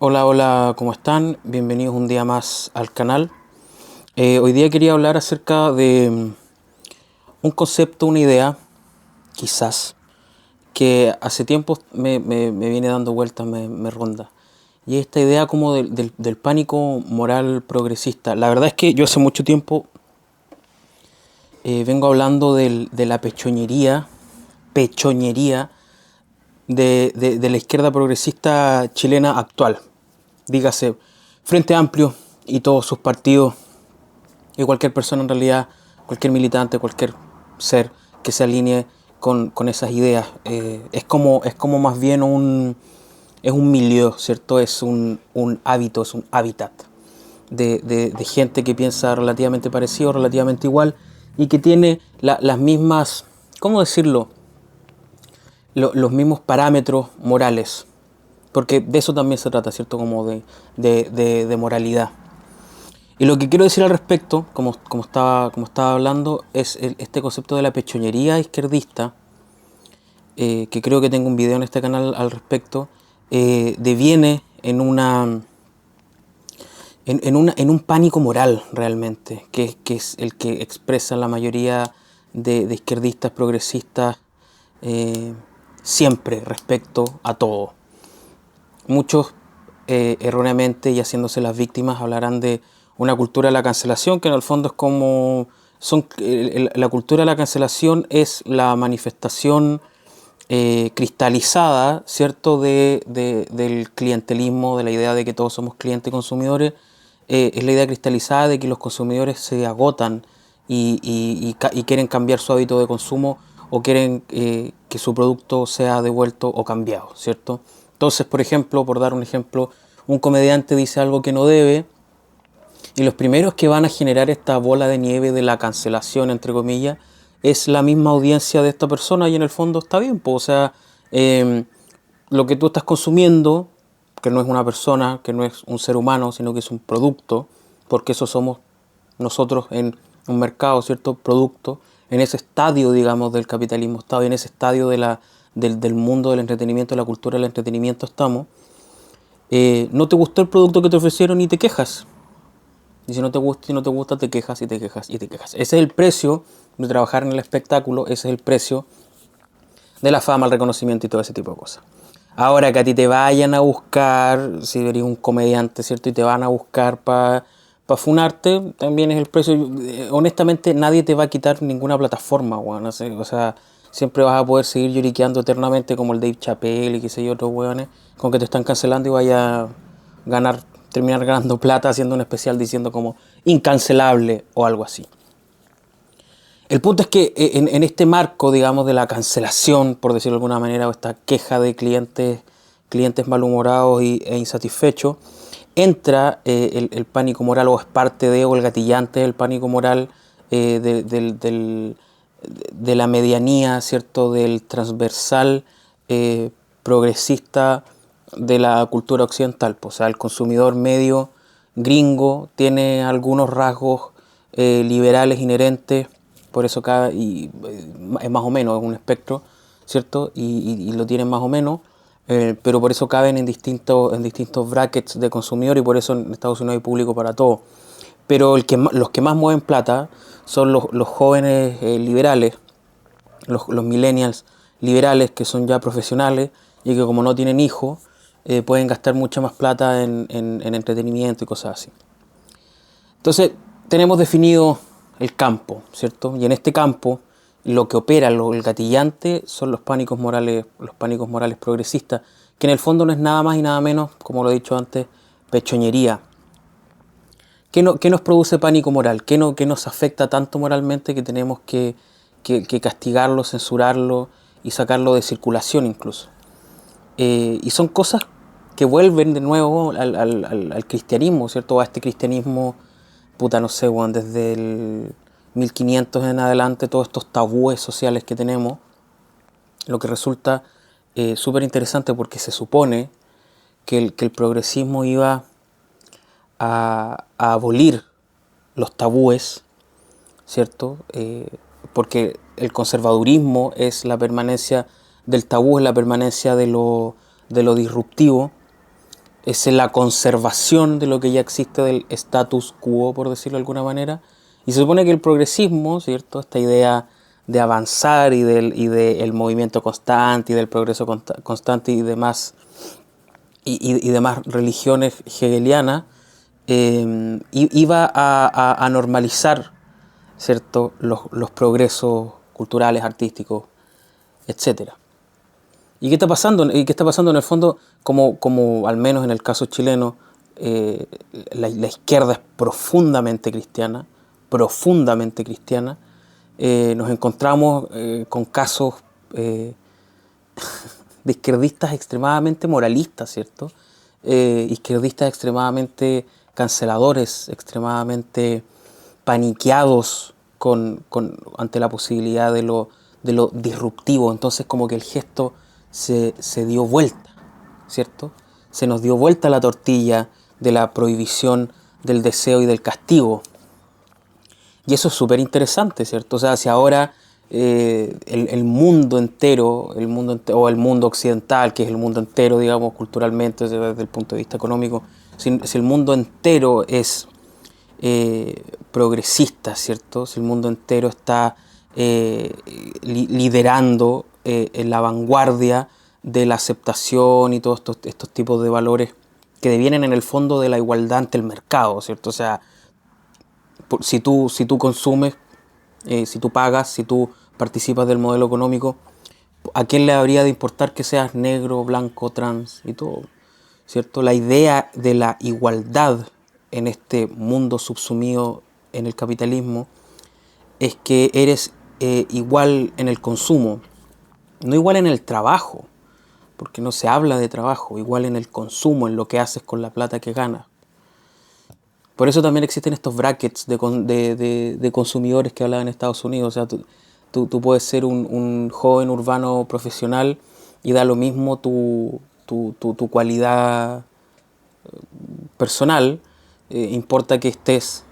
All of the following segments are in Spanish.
Hola, hola, ¿cómo están? Bienvenidos un día más al canal. Hoy día quería hablar acerca de un concepto, una idea, quizás, que hace tiempo me viene dando vueltas, me ronda. Y esta idea como del pánico moral progresista. La verdad es que yo hace mucho tiempo vengo hablando de la pechoñería de la izquierda progresista chilena actual. Dígase, Frente Amplio y todos sus partidos y cualquier persona en realidad, cualquier militante, cualquier ser que se alinee con esas ideas. Es como más bien es un milieu, ¿cierto? Es un hábito, es un hábitat de gente que piensa relativamente parecido, relativamente igual y que tiene las mismas, ¿cómo decirlo? Los mismos parámetros morales. Porque de eso también se trata, ¿cierto? Como de moralidad. Y lo que quiero decir al respecto, como estaba hablando, es este concepto de la pechoñería izquierdista, que creo que tengo un video en este canal al respecto, deviene en un pánico moral realmente, que es el que expresa la mayoría de izquierdistas progresistas siempre respecto a todo. Muchos erróneamente y haciéndose las víctimas hablarán de una cultura de la cancelación, que en el fondo es como la cultura de la cancelación es la manifestación cristalizada, ¿cierto?, del clientelismo, de la idea de que todos somos clientes y consumidores. Es la idea cristalizada de que los consumidores se agotan y quieren cambiar su hábito de consumo o quieren que su producto sea devuelto o cambiado, ¿cierto? Entonces, por ejemplo, por dar un ejemplo, un comediante dice algo que no debe y los primeros que van a generar esta bola de nieve de la cancelación, entre comillas, es la misma audiencia de esta persona y en el fondo está bien, pues, o sea, eh, lo que tú estás consumiendo, que no es una persona, que no es un ser humano, sino que es un producto, porque eso somos nosotros en un mercado, ¿cierto? Producto, en ese estadio, digamos, del capitalismo estado, en ese estadio del mundo del entretenimiento, de la cultura del entretenimiento estamos. No te gustó el producto que te ofrecieron y te quejas. Y si no te gusta y no te gusta, te quejas y te quejas y te quejas. Ese es el precio de trabajar en el espectáculo, ese es el precio de la fama, el reconocimiento y todo ese tipo de cosas. Ahora que a ti te vayan a buscar, si eres un comediante, ¿cierto? Y te van a buscar para funarte, también es el precio. Honestamente, nadie te va a quitar ninguna plataforma, weón. No sé, o sea, siempre vas a poder seguir lloriqueando eternamente como el Dave Chappelle y qué sé yo, otros weones, con que te están cancelando y vaya a ganar, terminar ganando plata haciendo un especial diciendo como incancelable o algo así. El punto es que en este marco, digamos, de la cancelación, por decirlo de alguna manera, o esta queja de clientes malhumorados e insatisfechos, entra el pánico moral, o es parte de, o el gatillante del pánico moral de la medianía, ¿cierto?, del transversal progresista de la cultura occidental. O sea, el consumidor medio gringo tiene algunos rasgos liberales inherentes, por eso cabe, y es más o menos, es un espectro, ¿cierto? Y lo tienen más o menos, pero por eso caben en distintos brackets de consumidor y por eso en Estados Unidos hay público para todo. Pero los que más mueven plata son los jóvenes liberales, los millennials liberales que son ya profesionales y que como no tienen hijos, pueden gastar mucha más plata en entretenimiento y cosas así. Entonces, tenemos definido el campo, ¿cierto? Y en este campo, lo que opera, el gatillante, son los pánicos morales progresistas, que en el fondo no es nada más y nada menos, como lo he dicho antes, pechoñería. ¿Qué nos produce pánico moral? ¿Qué nos afecta tanto moralmente que tenemos que castigarlo, censurarlo y sacarlo de circulación incluso? Y son cosas que vuelven de nuevo al cristianismo, ¿cierto? A este cristianismo, puta, no sé, bueno, desde el 1500 en adelante, todos estos tabúes sociales que tenemos, lo que resulta súper interesante porque se supone que el progresismo iba a abolir los tabúes, ¿cierto? Porque el conservadurismo es la permanencia del tabú, es la permanencia de lo disruptivo, es la conservación de lo que ya existe, del status quo, por decirlo de alguna manera. Y se supone que el progresismo, ¿cierto? Esta idea de avanzar y del movimiento constante y del progreso constante y demás, y demás religiones hegelianas, iba a normalizar, ¿cierto? Los progresos culturales, artísticos, etcétera. ¿Y qué está pasando? ¿Y qué está pasando en el fondo? Como al menos en el caso chileno, la izquierda es profundamente cristiana. Nos encontramos con casos eh, de izquierdistas extremadamente moralistas, ¿cierto? Izquierdistas extremadamente canceladores, extremadamente paniqueados ante la posibilidad de lo disruptivo. Entonces como que el gesto se dio vuelta, ¿cierto? Se nos dio vuelta la tortilla de la prohibición, del deseo y del castigo. Y eso es súper interesante, ¿cierto? O sea, si ahora el mundo entero, o el mundo occidental, que es el mundo entero, digamos, culturalmente, desde el punto de vista económico, si el mundo entero es progresista, ¿cierto? Si el mundo entero está liderando en la vanguardia de la aceptación y todos estos tipos de valores que devienen en el fondo de la igualdad ante el mercado, ¿cierto? O sea, si tú consumes, si tú pagas, si tú participas del modelo económico, ¿a quién le habría de importar que seas negro, blanco, trans y todo? ¿Cierto? La idea de la igualdad en este mundo subsumido en el capitalismo es que eres igual en el consumo, no igual en el trabajo, porque no se habla de trabajo, igual en el consumo, en lo que haces con la plata que ganas. Por eso también existen estos brackets de consumidores que hablan en Estados Unidos. O sea, tú puedes ser un joven urbano profesional y da lo mismo tu cualidad personal. Importa que estés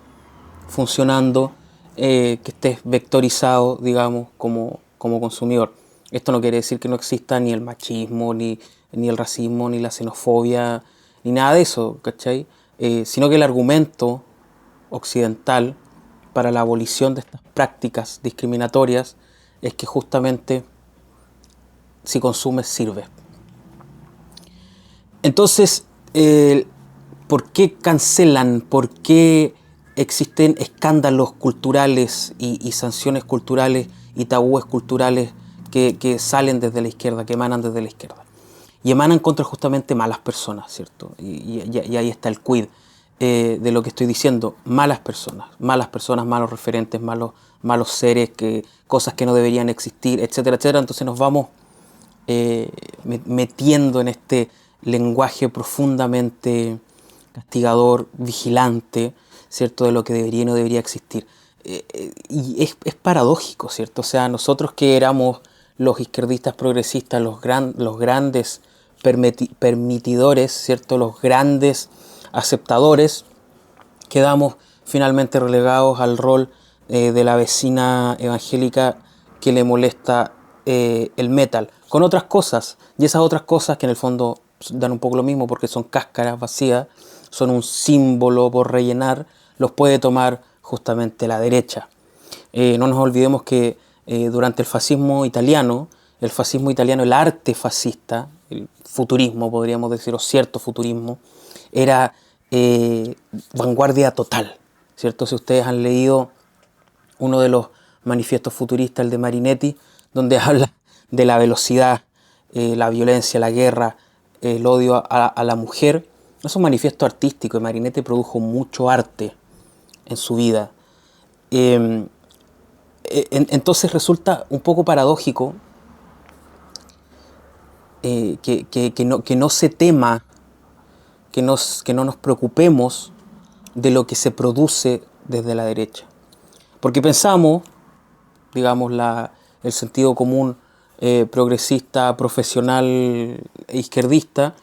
funcionando, que estés vectorizado, digamos, como consumidor. Esto no quiere decir que no exista ni el machismo, ni el racismo, ni la xenofobia, ni nada de eso, ¿cachai? Sino que el argumento occidental para la abolición de estas prácticas discriminatorias es que justamente si consumes sirve. Entonces, ¿por qué cancelan? ¿Por qué existen escándalos culturales y sanciones culturales y tabúes culturales que salen desde la izquierda, que emanan desde la izquierda? Y emanan contra justamente malas personas, ¿cierto? Y ahí está el quid de lo que estoy diciendo. Malas personas, malos referentes, malos seres, cosas que no deberían existir, etcétera, etcétera. Entonces nos vamos metiendo en este lenguaje profundamente castigador, vigilante, ¿cierto? De lo que debería y no debería existir. Y es paradójico, ¿cierto? O sea, nosotros que éramos los izquierdistas progresistas, los grandes permitidores, ¿cierto? Los grandes aceptadores, quedamos finalmente relegados al rol de la vecina evangélica que le molesta el metal, con otras cosas, y esas otras cosas que en el fondo dan un poco lo mismo porque son cáscaras vacías, son un símbolo por rellenar, los puede tomar justamente la derecha. No nos olvidemos que durante el fascismo italiano, el arte fascista, el futurismo podríamos decir, o cierto futurismo, era vanguardia total, ¿cierto? Si ustedes han leído uno de los manifiestos futuristas, el de Marinetti, donde habla de la velocidad, la violencia, la guerra, el odio a la mujer, es un manifiesto artístico y Marinetti produjo mucho arte en su vida. Entonces resulta un poco paradójico que no se tema, que no nos preocupemos de lo que se produce desde la derecha. Porque pensamos, digamos, el sentido común progresista, profesional e izquierdista,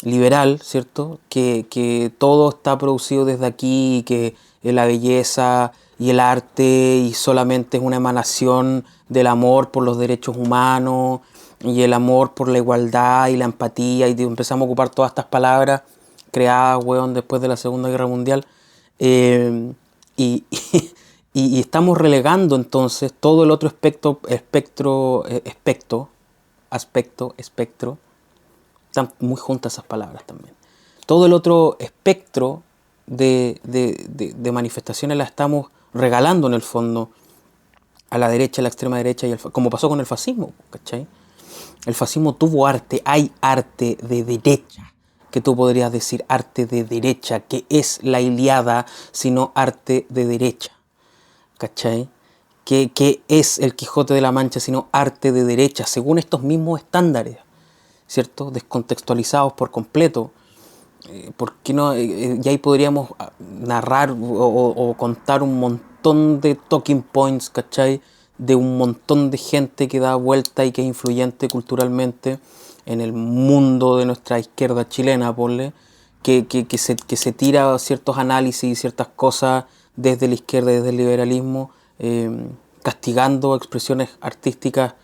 liberal, ¿cierto? Que todo está producido desde aquí, que la belleza y el arte y solamente es una emanación del amor por los derechos humanos y el amor por la igualdad y la empatía, y empezamos a ocupar todas estas palabras creadas, weón, después de la Segunda Guerra Mundial. Eh, y, y estamos relegando entonces todo el otro espectro, están muy juntas esas palabras también. Todo el otro espectro de manifestaciones la estamos regalando en el fondo a la derecha, a la extrema derecha, como pasó con el fascismo, ¿cachai? El fascismo tuvo arte, hay arte de derecha, que tú podrías decir arte de derecha, que es la Ilíada, sino arte de derecha, ¿cachai? Que es el Quijote de la Mancha, sino arte de derecha, según estos mismos estándares, ¿cierto? Descontextualizados por completo. ¿Por qué no? Y ahí podríamos narrar o contar un montón de talking points, ¿cachai? De un montón de gente que da vuelta y que es influyente culturalmente en el mundo de nuestra izquierda chilena, ponle, que se tira ciertos análisis y ciertas cosas desde la izquierda, desde el liberalismo, castigando expresiones artísticas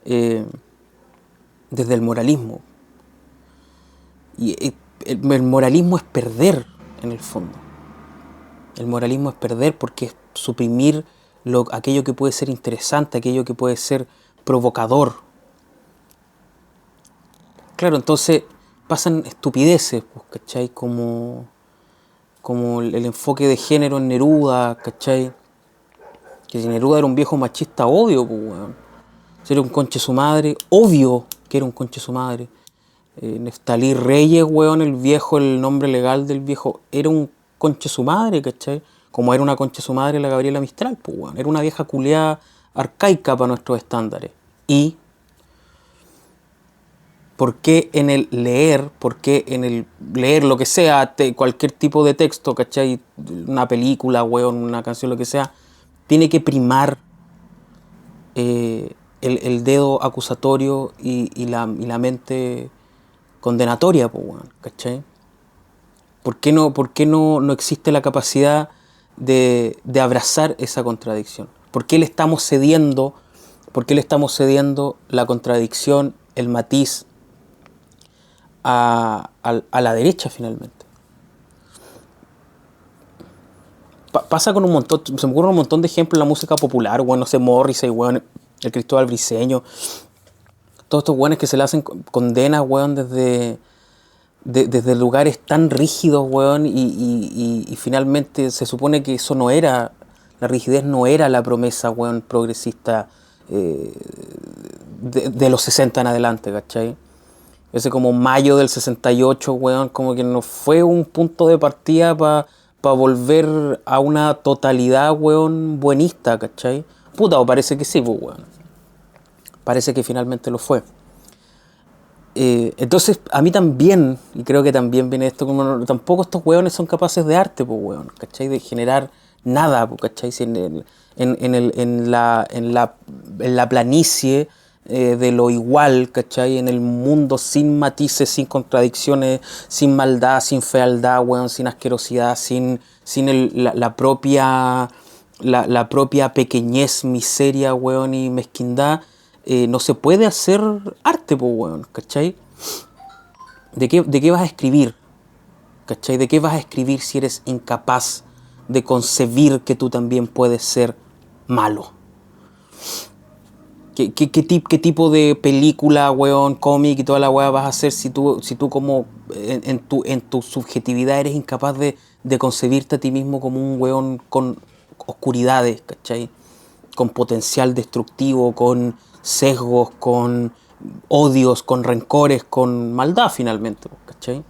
desde el moralismo. Y el moralismo es perder, en el fondo. El moralismo es perder porque es suprimir aquello que puede ser interesante, aquello que puede ser provocador. Claro, entonces pasan estupideces, pues, ¿cachai? Como el enfoque de género en Neruda, ¿cachai? Que si Neruda era un viejo machista, obvio, pues, weón. Si era un conche su madre, obvio que era un conche su madre. Neftalí Reyes, weón, el viejo, el nombre legal del viejo, era un conche su madre, ¿cachai? Como era una conche su madre la Gabriela Mistral, pues, weón. Era una vieja culeada arcaica para nuestros estándares. Y, ¿por qué en el leer lo que sea, cualquier tipo de texto, ¿cachai? Una película, weón, una canción, lo que sea, tiene que primar el dedo acusatorio y la mente condenatoria, pues, weón, ¿cachai? ¿Por qué no existe la capacidad de abrazar esa contradicción? ¿Por qué le estamos cediendo la contradicción, el matiz a la derecha finalmente? Pasa con un montón, se me ocurre un montón de ejemplos en la música popular, bueno, no sé, Morrissey, weón, el Cristóbal Briseño, todos estos weones que se le hacen condenas, weón, desde lugares tan rígidos, weón, y finalmente se supone que eso no era, la rigidez no era la promesa, weón, progresista de los 60 en adelante, ¿cachai? Ese como mayo del 68, weón, como que no fue un punto de partida para volver a una totalidad, weón, buenista, ¿cachai? Puta, o parece que sí, pues, weón. Parece que finalmente lo fue. Entonces, a mí también, y creo que también viene esto, como tampoco estos hueones son capaces de arte, pues, weón, ¿cachai? De generar nada, pues, ¿cachai? Si en la planicie de lo igual, ¿cachai? En el mundo sin matices, sin contradicciones, sin maldad, sin fealdad, weón, sin asquerosidad, sin la propia pequeñez, miseria, weón, y mezquindad. No se puede hacer arte, pues, weón, ¿cachai? ¿De qué vas a escribir? ¿Cachai? ¿De qué vas a escribir si eres incapaz de concebir que tú también puedes ser malo? ¿Qué tipo de película, weón, cómic y toda la weá vas a hacer si tú como en tu subjetividad eres incapaz de concebirte a ti mismo como un weón con oscuridades, ¿cachai? Con potencial destructivo, con sesgos, con odios, con rencores, con maldad finalmente, ¿cachai?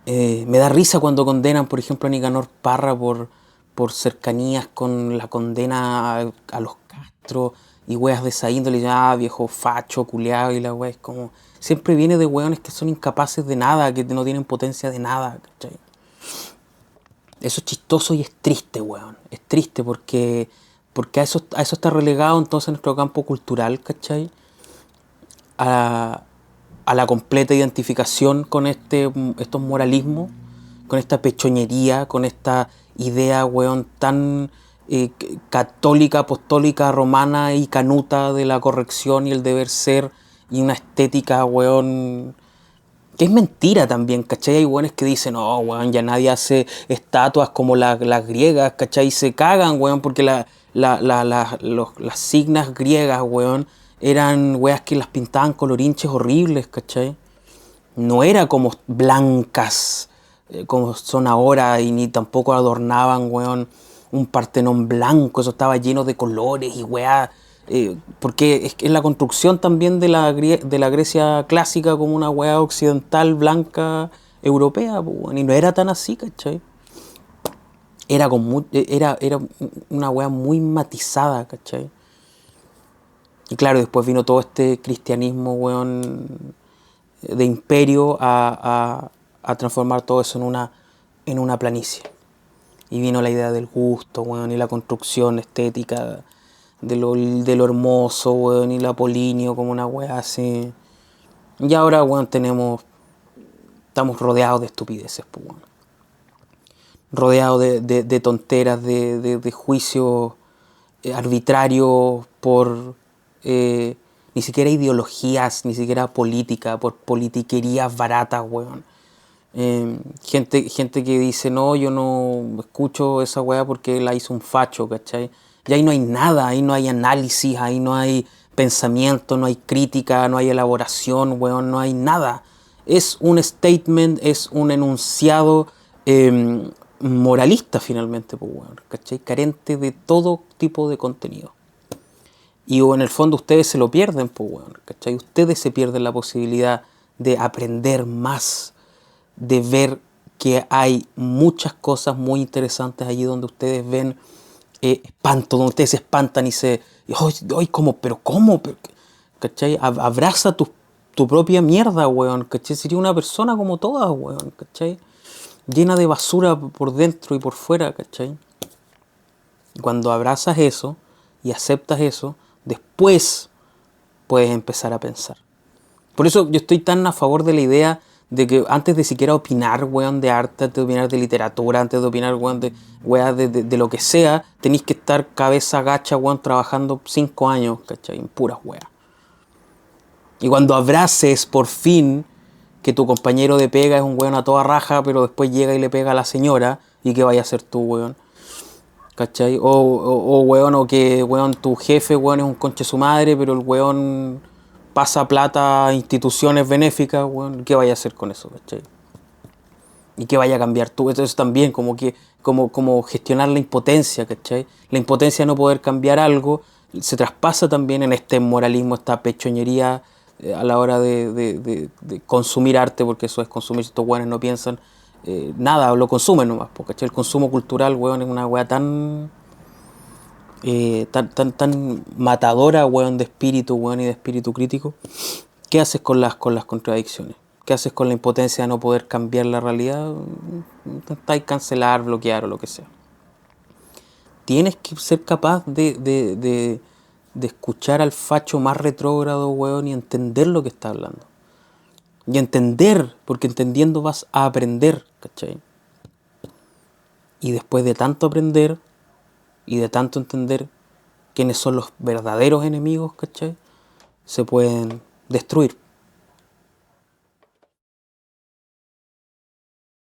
Me da risa cuando condenan, por ejemplo, a Nicanor Parra por cercanías con la condena a los Castro y weas de esa índole, ya viejo facho, culeado, y la wea es como... Siempre viene de weones que son incapaces de nada, que no tienen potencia de nada, ¿cachai? Eso es chistoso y es triste, weón. Es triste porque a eso está relegado entonces nuestro campo cultural, ¿cachai? A la completa identificación con estos moralismos, con esta pechoñería, con esta idea, weón, tan católica, apostólica, romana y canuta de la corrección y el deber ser, y una estética, weón, Que es mentira también, ¿cachai? Hay weones que dicen, no, weón, ya nadie hace estatuas como las griegas, ¿cachai? Y se cagan, weón, porque las signas griegas, weón, eran weas que las pintaban colorinches horribles, ¿cachai? No era como blancas, como son ahora, y ni tampoco adornaban, weón, un Partenón blanco, eso estaba lleno de colores y weá, porque es la construcción también de de la Grecia clásica como una weá occidental blanca europea, pues, weón, y no era tan así, ¿cachai? Era una weá muy matizada, ¿cachai? Y claro, después vino todo este cristianismo, weón, de imperio a transformar todo eso en una planicie. Y vino la idea del gusto, weón, y la construcción estética de lo hermoso, weón, y la Polinio como una weá así. Y ahora, weón, estamos rodeados de estupideces, pues, weón. Rodeados de tonteras, de juicios arbitrarios por ni siquiera ideologías, ni siquiera política, por politiquerías baratas, weón. Gente que dice, no, yo no escucho esa weá porque la hizo un facho, ¿cachai? Y ahí no hay nada, ahí no hay análisis, ahí no hay pensamiento, no hay crítica, no hay elaboración, weón, no hay nada. Es un statement, es un enunciado moralista finalmente, pues, weón, ¿cachai? Carente de todo tipo de contenido. Y o en el fondo ustedes se lo pierden, pues, weón, ¿cachai? Ustedes se pierden la posibilidad de aprender más, de ver que hay muchas cosas muy interesantes allí donde ustedes ven espanto, donde ustedes se espantan y se... ¡Ay, cómo! ¿Pero cómo? ¿Cachai? Abraza tu propia mierda, weón, ¿cachai? Sería una persona como todas, weón, ¿cachai? Llena de basura por dentro y por fuera, ¿cachai? Cuando abrazas eso y aceptas eso, después puedes empezar a pensar. Por eso yo estoy tan a favor de la idea de que antes de siquiera opinar, weón, de arte, antes de opinar de literatura, antes de opinar, weón, de lo que sea, tenéis que estar cabeza gacha, weón, trabajando 5 años, ¿cachai? En puras weas. Y cuando abraces por fin que tu compañero de pega es un weón a toda raja, pero después llega y le pega a la señora, ¿y qué vaya a hacer tú, weón? ¿Cachai? Weón, o que, weón, tu jefe, weón, es un conche su madre, pero el weón pasa plata a instituciones benéficas, weón, ¿qué vaya a hacer con eso, cachai? Y qué vaya a cambiar tú. Entonces también como gestionar la impotencia, ¿cachai? La impotencia de no poder cambiar algo se traspasa también en este moralismo, esta pechoñería a la hora de consumir arte, porque eso es consumir, estos weones no piensan nada, lo consumen nomás, ¿cachai? El consumo cultural, weón, es una weá tan matadora, weón, de espíritu, weón, y de espíritu crítico. ¿Qué haces con las contradicciones? ¿Qué haces con la impotencia de no poder cambiar la realidad? Intentáis cancelar, bloquear o lo que sea. Tienes que ser capaz de escuchar al facho más retrógrado, weón, y entender lo que está hablando. Y entender, porque entendiendo vas a aprender, ¿cachai? Y después de tanto aprender y de tanto entender quiénes son los verdaderos enemigos, ¿cachai? Se pueden destruir.